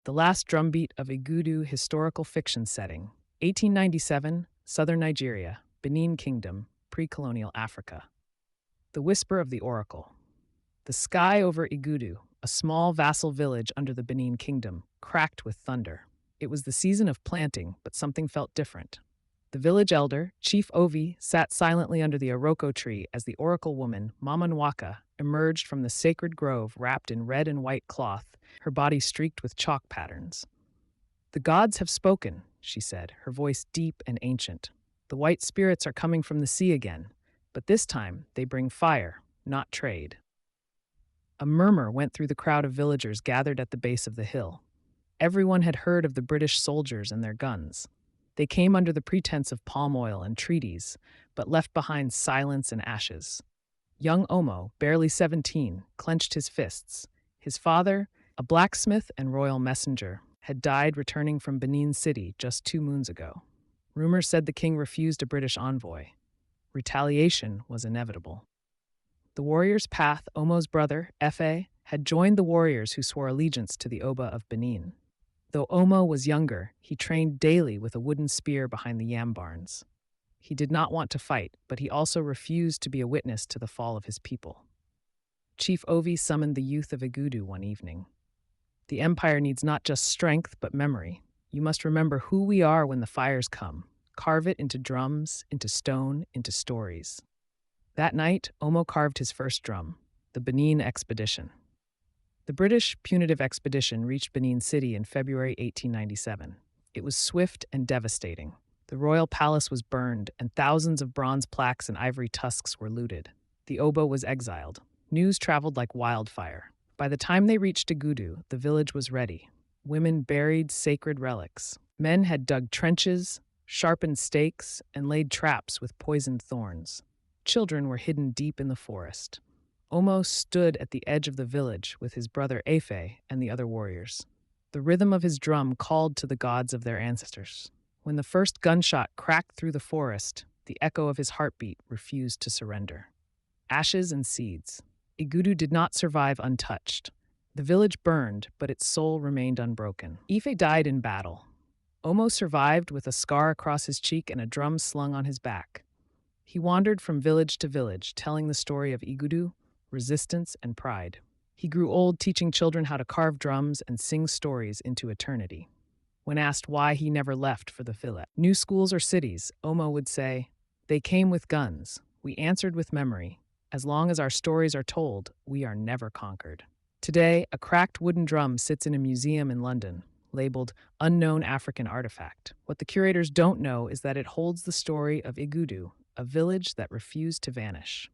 The Last Drumbeat of Igudu Historical Fiction Setting, 1897, Southern Nigeria, Benin Kingdom, Pre-Colonial Africa. The Whisper of the Oracle. The sky over Igudu, a small vassal village under the Benin Kingdom, cracked with thunder. It was the season of planting, but something felt different. The village elder, Chief Ovi, sat silently under the Iroko tree as the oracle woman, Mama Nwaka, emerged from the sacred grove wrapped in red and white cloth, her body streaked with chalk patterns. "The gods have spoken," she said, her voice deep and ancient. "The white spirits are coming from the sea again, but this time they bring fire, not trade." A murmur went through the crowd of villagers gathered at the base of the hill. Everyone had heard of the British soldiers and their guns. They came under the pretense of palm oil and treaties, but left behind silence and ashes. Young Omo, barely 17, clenched his fists. His father, a blacksmith and royal messenger, had died returning from Benin City just 2 moons ago. Rumors said the king refused a British envoy. Retaliation was inevitable. The warrior's path, Omo's brother, Efe, had joined the warriors who swore allegiance to the Oba of Benin. Though Omo was younger, he trained daily with a wooden spear behind the yam barns. He did not want to fight, but he also refused to be a witness to the fall of his people. Chief Ovi summoned the youth of Igudu one evening. "The empire needs not just strength, but memory. You must remember who we are when the fires come. Carve it into drums, into stone, into stories." That night, Omo carved his first drum, the Benin Expedition. The British punitive expedition reached Benin City in February 1897. It was swift and devastating. The royal palace was burned, and thousands of bronze plaques and ivory tusks were looted. The Oba was exiled. News traveled like wildfire. By the time they reached Igudu, the village was ready. Women buried sacred relics. Men had dug trenches, sharpened stakes, and laid traps with poisoned thorns. Children were hidden deep in the forest. Omo stood at the edge of the village with his brother Efe and the other warriors. The rhythm of his drum called to the gods of their ancestors. When the first gunshot cracked through the forest, the echo of his heartbeat refused to surrender. Ashes and seeds. Igudu did not survive untouched. The village burned, but its soul remained unbroken. Ife died in battle. Omo survived with a scar across his cheek and a drum slung on his back. He wandered from village to village, telling the story of Igudu, resistance, and pride. He grew old teaching children how to carve drums and sing stories into eternity. When asked why he never left for the fillet, new schools or cities, Omo would say, "They came with guns. We answered with memory. As long as our stories are told, we are never conquered." Today, a cracked wooden drum sits in a museum in London, labeled Unknown African Artifact. What the curators don't know is that it holds the story of Igudu, a village that refused to vanish.